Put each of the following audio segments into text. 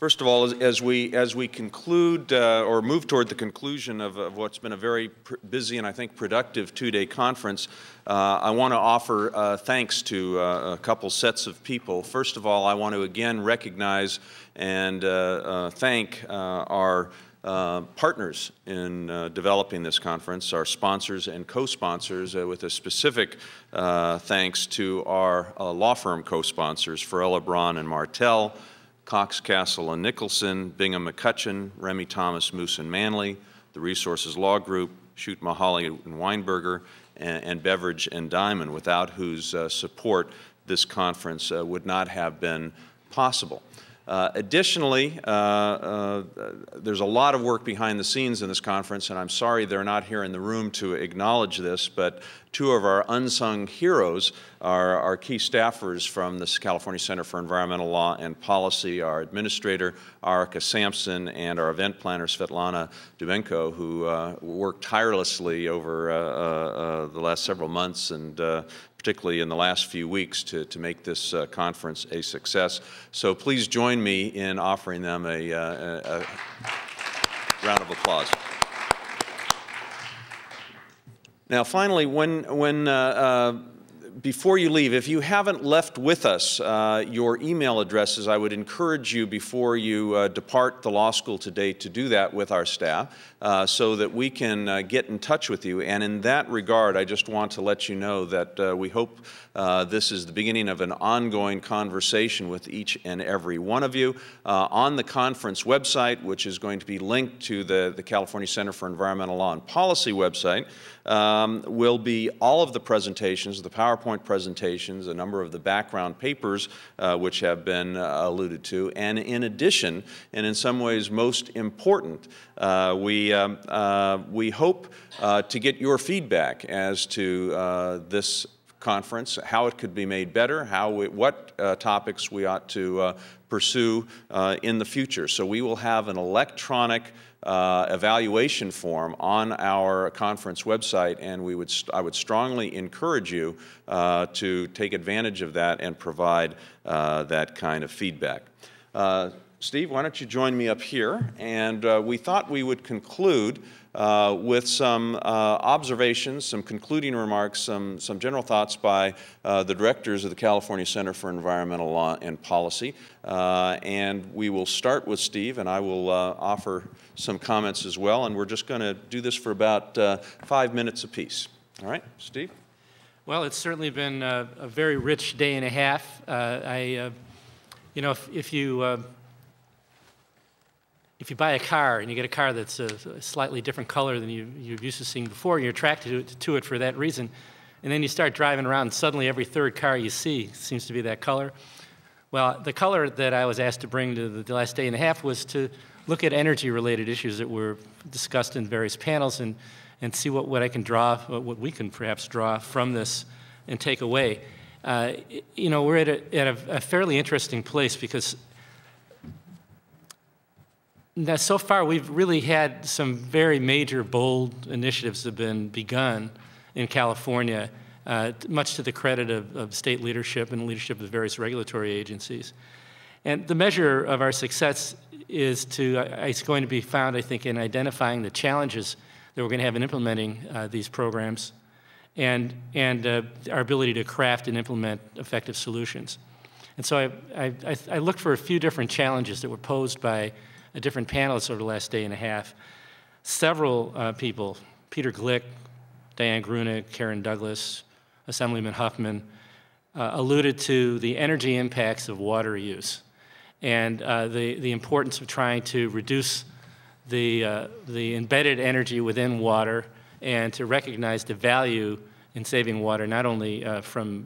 First of all, as we conclude or move toward the conclusion of what's been a very busy and I think productive two-day conference, I want to offer thanks to a couple sets of people. First of all, I want to again recognize and thank our partners in developing this conference, our sponsors and co-sponsors, with a specific thanks to our law firm co-sponsors, Farella, Braun and Martell, Cox, Castle and Nicholson, Bingham McCutcheon, Remy Thomas, Moose and Manley, the Resources Law Group, Schutt, Mahaly and Weinberger, and Beveridge and Diamond, without whose support this conference would not have been possible. Additionally, there's a lot of work behind the scenes in this conference, and I'm sorry they're not here in the room to acknowledge this, but two of our unsung heroes are our key staffers from the California Center for Environmental Law and Policy, our administrator, Arika Sampson, and our event planner, Svetlana Dubenko, who worked tirelessly over the last several months and particularly in the last few weeks to make this conference a success. So please join me in offering them a round of applause. Now, finally, before you leave, if you haven't left with us your email addresses, I would encourage you before you depart the law school today to do that with our staff so that we can get in touch with you. And in that regard, I just want to let you know that we hope this is the beginning of an ongoing conversation with each and every one of you. On the conference website, which is going to be linked to the California Center for Environmental Law and Policy website, will be all of the presentations, the PowerPoint presentations, a number of the background papers which have been alluded to, and in addition, and in some ways most important, we hope to get your feedback as to this conference, how it could be made better, what topics we ought to pursue in the future. So we will have an electronic evaluation form on our conference website, and I would strongly encourage you to take advantage of that and provide that kind of feedback. Steve, why don't you join me up here? And we thought we would conclude with some observations, some concluding remarks, some general thoughts by the directors of the California Center for Environmental Law and Policy. And we will start with Steve, and I will offer some comments as well. And we're just going to do this for about 5 minutes apiece. All right, Steve? Well, it's certainly been a very rich day and a half. You know, if you buy a car and you get a car that's a slightly different color than you're used to seeing before, you're attracted to it for that reason, and then you start driving around and suddenly every third car you see seems to be that color. Well, the color that I was asked to bring to the last day and a half was to look at energy-related issues that were discussed in various panels and see what I can draw, what we can perhaps draw from this and take away. You know, we're at a fairly interesting place because now, so far, we've really had some very major, bold initiatives that have been begun in California, much to the credit of state leadership and leadership of the various regulatory agencies. And the measure of our success is going to be found, I think, in identifying the challenges that we're going to have in implementing these programs and our ability to craft and implement effective solutions. And so I looked for a few different challenges that were posed by different panelists over the last day and a half. Several people, Peter Glick, Diane Grunig, Karen Douglas, Assemblyman Huffman, alluded to the energy impacts of water use and the importance of trying to reduce the embedded energy within water and to recognize the value in saving water, not only from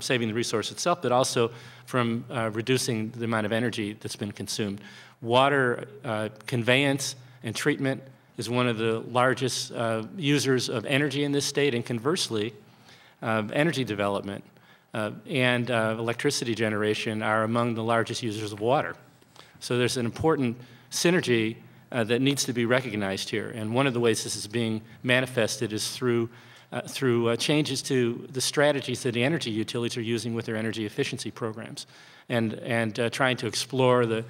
saving the resource itself, but also from reducing the amount of energy that's been consumed. Water conveyance and treatment is one of the largest users of energy in this state, and conversely, energy development and electricity generation are among the largest users of water. So there's an important synergy that needs to be recognized here, and one of the ways this is being manifested is through changes to the strategies that the energy utilities are using with their energy efficiency programs, and trying to explore the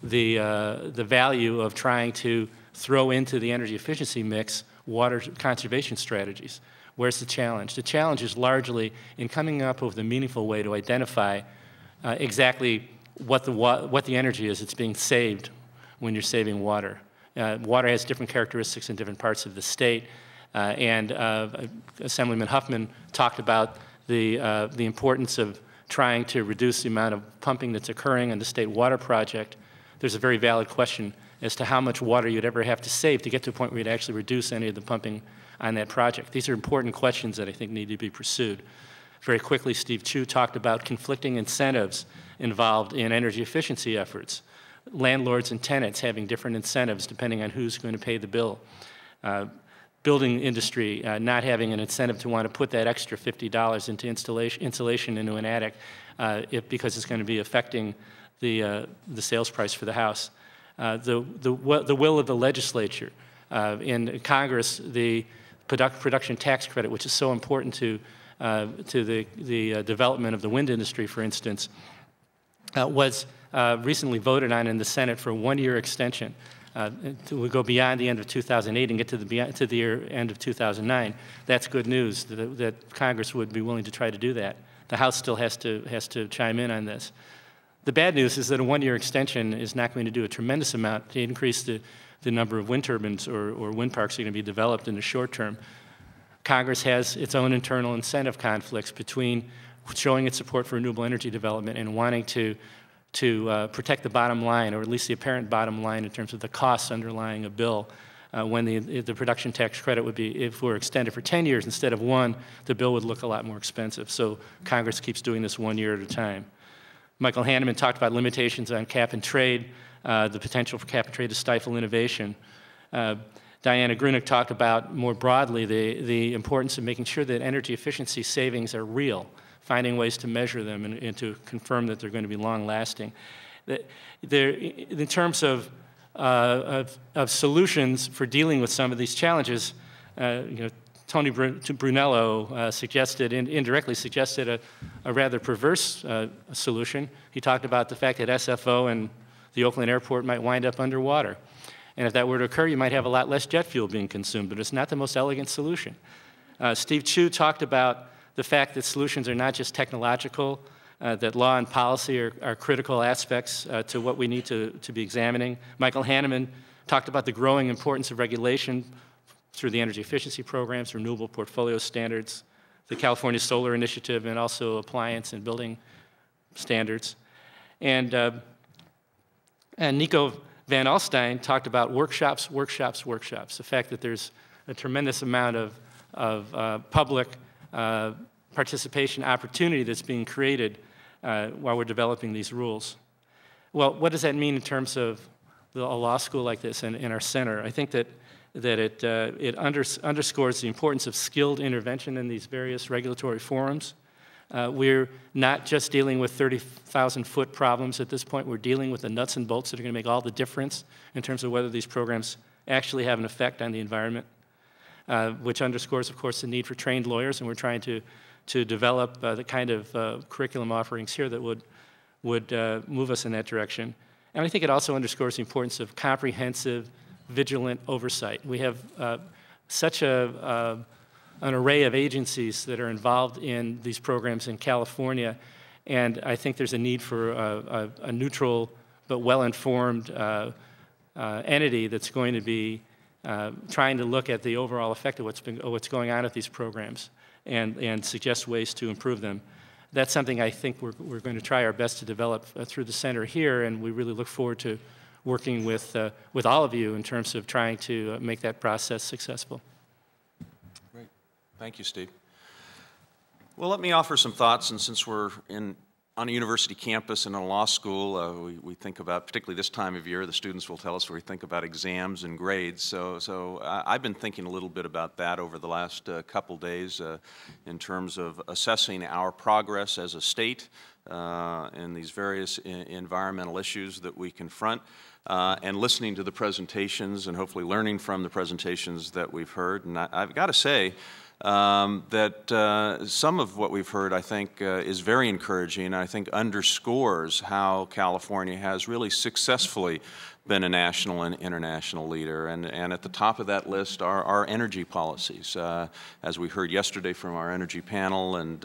the value of trying to throw into the energy efficiency mix water conservation strategies. Where's the challenge? The challenge is largely in coming up with a meaningful way to identify exactly what the energy is that's being saved when you're saving water. Water has different characteristics in different parts of the state, and Assemblyman Huffman talked about the importance of trying to reduce the amount of pumping that's occurring on the state water project. There's a very valid question as to how much water you'd ever have to save to get to a point where you'd actually reduce any of the pumping on that project. These are important questions that I think need to be pursued. Very quickly, Steve Chu talked about conflicting incentives involved in energy efficiency efforts. Landlords and tenants having different incentives depending on who's going to pay the bill. Building industry not having an incentive to want to put that extra $50 into insulation into an attic because it's going to be affecting the sales price for the house. The will of the legislature. In Congress, the production tax credit, which is so important to the development of the wind industry, for instance, was recently voted on in the Senate for a one-year extension. We go beyond the end of 2008 and get to the end of 2009. That's good news that Congress would be willing to try to do that. The House still has to chime in on this. The bad news is that a one-year extension is not going to do a tremendous amount to increase the number of wind turbines or wind parks that are going to be developed in the short term. Congress has its own internal incentive conflicts between showing its support for renewable energy development and wanting to protect the bottom line, or at least the apparent bottom line in terms of the costs underlying a bill. When the production tax credit would be, if it were extended for 10 years instead of one, the bill would look a lot more expensive. So Congress keeps doing this 1 year at a time. Michael Hanneman talked about limitations on cap and trade, the potential for cap and trade to stifle innovation. Diana Grunick talked about more broadly the importance of making sure that energy efficiency savings are real, finding ways to measure them and to confirm that they're going to be long-lasting. In terms of solutions for dealing with some of these challenges, Tony Brunello indirectly suggested a rather perverse solution. He talked about the fact that SFO and the Oakland airport might wind up underwater. And if that were to occur, you might have a lot less jet fuel being consumed, but it's not the most elegant solution. Steve Chu talked about the fact that solutions are not just technological, that law and policy are critical aspects to what we need to be examining. Michael Hanneman talked about the growing importance of regulation through the energy efficiency programs, renewable portfolio standards, the California Solar Initiative, and also appliance and building standards. And Nico Van Alstyne talked about workshops, the fact that there's a tremendous amount of public participation opportunity that's being created while we're developing these rules. Well, what does that mean in terms of a law school like this and in our center? I think that it underscores the importance of skilled intervention in these various regulatory forums. We're not just dealing with 30,000-foot problems at this point. We're dealing with the nuts and bolts that are going to make all the difference in terms of whether these programs actually have an effect on the environment, which underscores, of course, the need for trained lawyers, and we're trying to develop the kind of curriculum offerings here that would move us in that direction. And I think it also underscores the importance of comprehensive, vigilant oversight. We have such an array of agencies that are involved in these programs in California, and I think there's a need for a neutral but well-informed entity that's going to be trying to look at the overall effect of what's going on at these programs and suggest ways to improve them. That's something I think we're going to try our best to develop through the center here, and we really look forward to working with all of you in terms of trying to make that process successful. Great. Thank you, Steve. Well, let me offer some thoughts, and since we're on a university campus and in a law school, we think about, particularly this time of year, the students will tell us where we think about exams and grades. So I've been thinking a little bit about that over the last couple days in terms of assessing our progress as a state in these various environmental issues that we confront, and listening to the presentations and hopefully learning from the presentations that we've heard. And I've got to say, that some of what we've heard, I think, is very encouraging. I think underscores how California has really successfully been a national and international leader. And at the top of that list are our energy policies. As we heard yesterday from our energy panel, and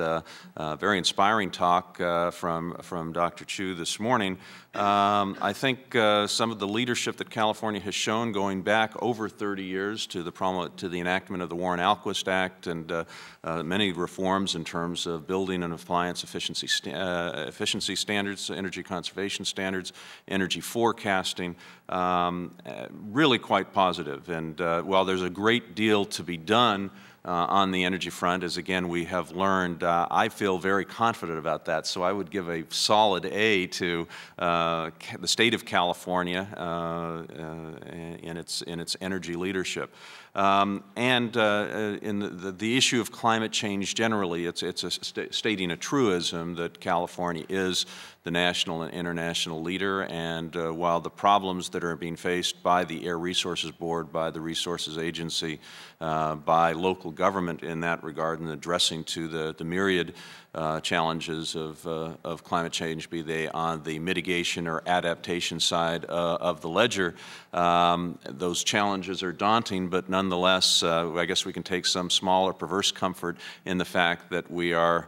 very inspiring talk from Dr. Chu this morning, I think some of the leadership that California has shown going back over 30 years to the enactment of the Warren-Alquist Act and many reforms in terms of building and appliance efficiency standards, energy conservation standards, energy forecasting, really quite positive. And while there's a great deal to be done on the energy front, as again we have learned, I feel very confident about that. So I would give a solid A to the state of California in its energy leadership. And in the issue of climate change generally, it's stating a truism that California is the national and international leader, and while the problems that are being faced by the Air Resources Board, by the Resources Agency, by local government in that regard, and addressing to the myriad challenges of climate change, be they on the mitigation or adaptation side of the ledger, those challenges are daunting, but nonetheless, I guess we can take some small or perverse comfort in the fact that we are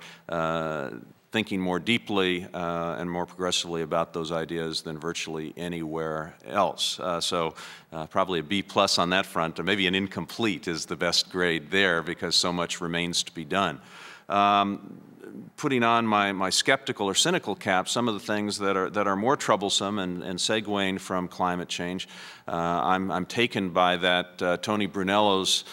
thinking more deeply and more progressively about those ideas than virtually anywhere else. So probably a B+ on that front, or maybe an incomplete is the best grade there because so much remains to be done. Putting on my skeptical or cynical cap, some of the things that are more troublesome and segueing from climate change, I'm taken by that Tony Brunello's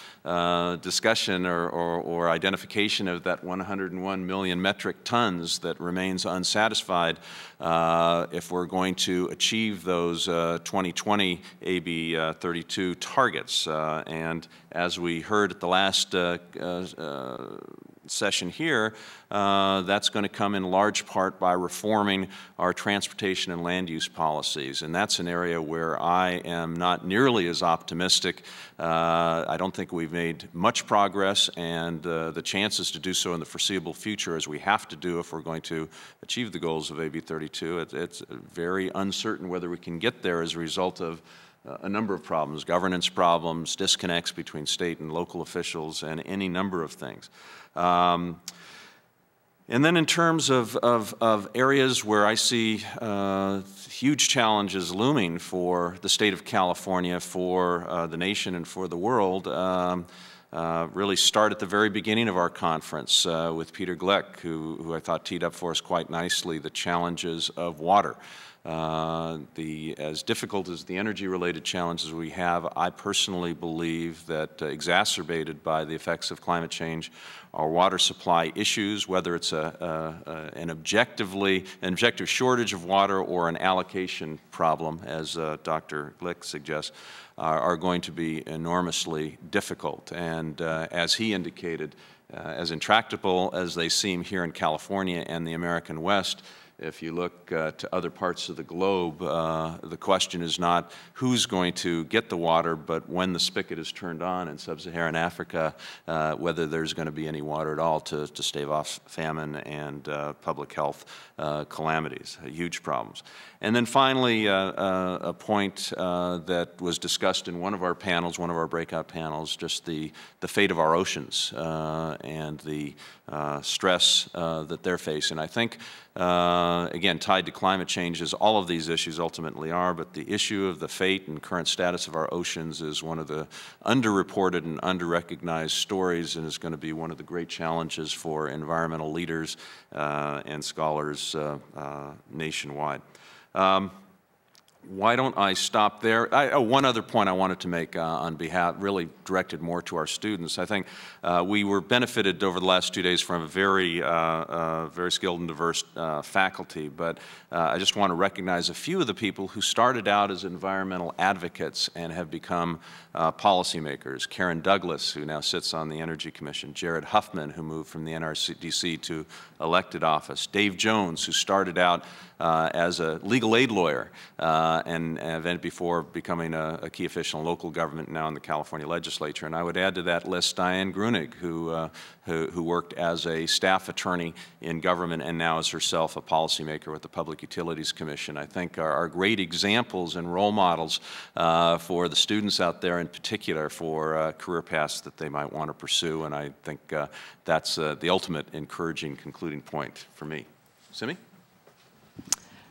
discussion or identification of that 101 million metric tons that remains unsatisfied if we're going to achieve those 2020 AB 32 targets. And as we heard at the last session here, that's going to come in large part by reforming our transportation and land use policies. And that's an area where I am not nearly as optimistic. I don't think we've made much progress, and the chances to do so in the foreseeable future, as we have to do if we're going to achieve the goals of AB 32, it's very uncertain whether we can get there as a result of a number of problems, governance problems, disconnects between state and local officials, and any number of things. And then in terms of areas where I see huge challenges looming for the state of California, for the nation, and for the world, really start at the very beginning of our conference with Peter Gleck, who I thought teed up for us quite nicely the challenges of water. As difficult as the energy-related challenges we have, I personally believe that exacerbated by the effects of climate change are water supply issues, whether it's an objective shortage of water or an allocation problem, as Dr. Glick suggests, are going to be enormously difficult. And as he indicated, as intractable as they seem here in California and the American West, if you look to other parts of the globe, the question is not who's going to get the water, but when the spigot is turned on in sub-Saharan Africa, whether there's going to be any water at all to stave off famine and public health calamities, huge problems. And then finally, a point that was discussed in one of our panels, one of our breakout panels, just the fate of our oceans and the stress that they're facing. I think, again, tied to climate change, as all of these issues ultimately are, but the issue of the fate and current status of our oceans is one of the underreported and underrecognized stories, and is going to be one of the great challenges for environmental leaders and scholars nationwide. Why don't I stop there? One other point I wanted to make on behalf, really directed more to our students. I think we were benefited over the last 2 days from a very skilled and diverse faculty, but I just want to recognize a few of the people who started out as environmental advocates and have become policymakers. Karen Douglas, who now sits on the Energy Commission. Jared Huffman, who moved from the NRDC to elected office. Dave Jones, who started out as a legal aid lawyer and then before becoming a key official in local government, now in the California legislature. And I would add to that list Diane Grunig, who worked as a staff attorney in government and now is herself a policymaker with the Public Utilities Commission. I think are great examples and role models for the students out there in particular for career paths that they might want to pursue, and I think that's the ultimate encouraging concluding point for me. Cymie?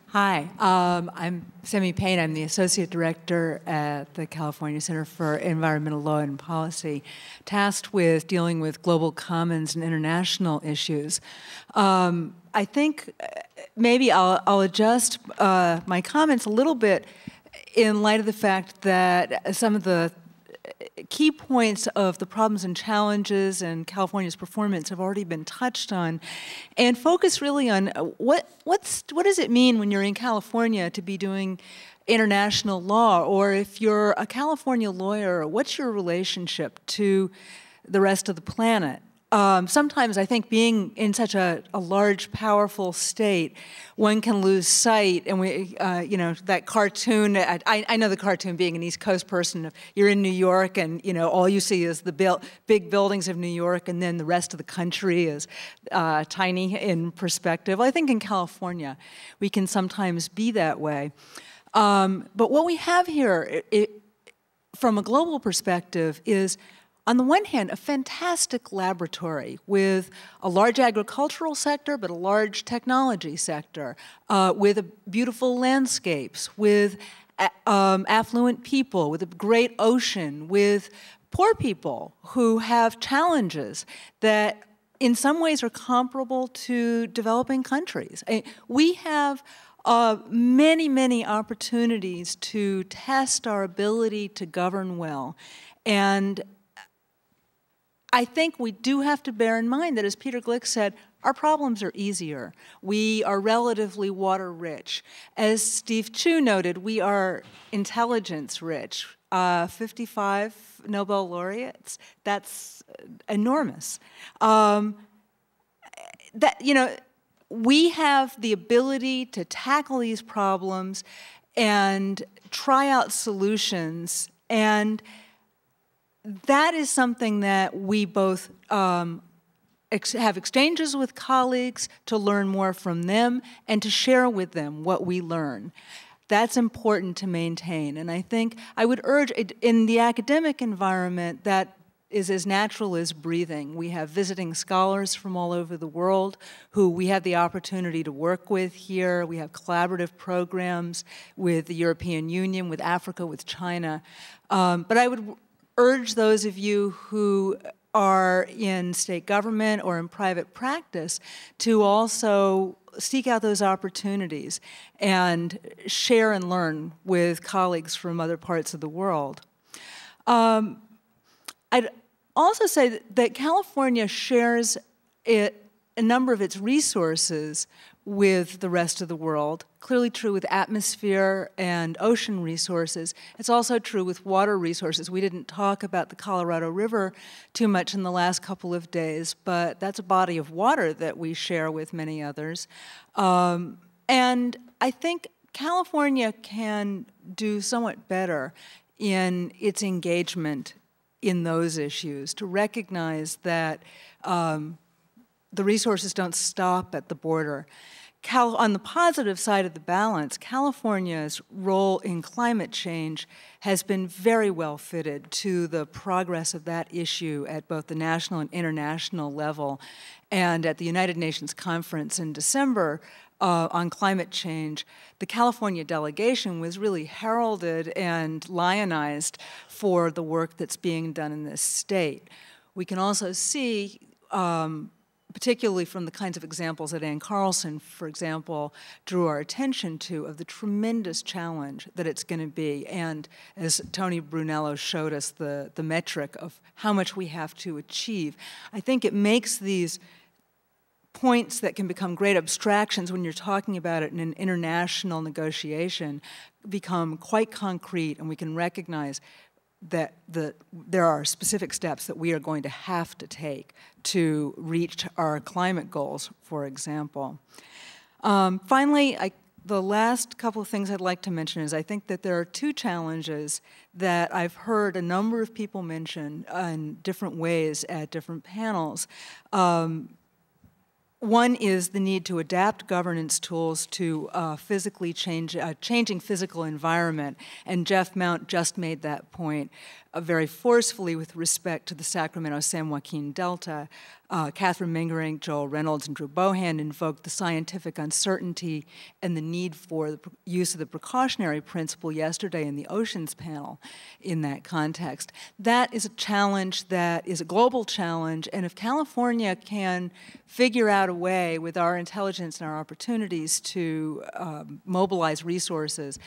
Hi, I'm Cymie Payne. I'm the Associate Director at the California Center for Environmental Law and Policy, tasked with dealing with global commons and international issues. I think maybe I'll adjust my comments a little bit in light of the fact that some of the key points of the problems and challenges and California's performance have already been touched on, and focus really on what does it mean when you're in California to be doing international law, or if you're a California lawyer, what's your relationship to the rest of the planet? Sometimes I think being in such a large, powerful state, one can lose sight, and you know, that cartoon, I know the cartoon being an East Coast person, you're in New York and, you know, all you see is the big buildings of New York and then the rest of the country is tiny in perspective. I think in California, we can sometimes be that way. But what we have here, from a global perspective, is on the one hand, a fantastic laboratory with a large agricultural sector, but a large technology sector, with beautiful landscapes, with affluent people, with a great ocean, with poor people who have challenges that in some ways are comparable to developing countries. We have many, many opportunities to test our ability to govern well. And I think we do have to bear in mind that, as Peter Glick said, our problems are easier. We are relatively water-rich. As Steve Chu noted, we are intelligence-rich. 55 Nobel laureates, that's enormous. You know, we have the ability to tackle these problems and try out solutions, and that is something that we both have exchanges with colleagues to learn more from them and to share with them what we learn. That's important to maintain. And I think I would urge, in the academic environment, that is as natural as breathing. We have visiting scholars from all over the world who we have the opportunity to work with here. We have collaborative programs with the European Union, with Africa, with China. But I would urge those of you who are in state government or in private practice to also seek out those opportunities and share and learn with colleagues from other parts of the world. I'd also say that California shares a number of its resources with the rest of the world. Clearly true with atmosphere and ocean resources. It's also true with water resources. We didn't talk about the Colorado River too much in the last couple of days, but that's a body of water that we share with many others. And I think California can do somewhat better in its engagement in those issues, to recognize that the resources don't stop at the border. On the positive side of the balance, California's role in climate change has been very well fitted to the progress of that issue at both the national and international level. And at the United Nations conference in December on climate change, the California delegation was really heralded and lionized for the work that's being done in this state. We can also see particularly from the kinds of examples that Ann Carlson, for example, drew our attention to, of the tremendous challenge that it's going to be. And as Tony Brunello showed us the metric of how much we have to achieve, I think it makes these points that can become great abstractions when you're talking about it in an international negotiation become quite concrete, and we can recognize that there are specific steps that we are going to have to take to reach our climate goals, for example. Finally, The last couple of things I'd like to mention is I think that there are two challenges that I've heard a number of people mention in different ways at different panels. One is the need to adapt governance tools to changing physical environment, and Jeff Mount just made that point very forcefully with respect to the Sacramento-San Joaquin Delta. Catherine Mingering, Joel Reynolds, and Drew Bohan invoked the scientific uncertainty and the need for the use of the precautionary principle yesterday in the oceans panel in that context. That is a challenge that is a global challenge, and if California can figure out a way with our intelligence and our opportunities to mobilize resources,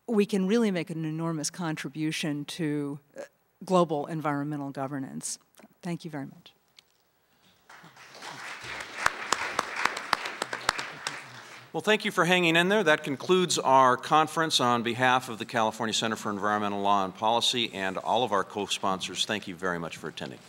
we can really make an enormous contribution to global environmental governance. Thank you very much. Well, thank you for hanging in there. That concludes our conference. On behalf of the California Center for Environmental Law and Policy and all of our co-sponsors, thank you very much for attending.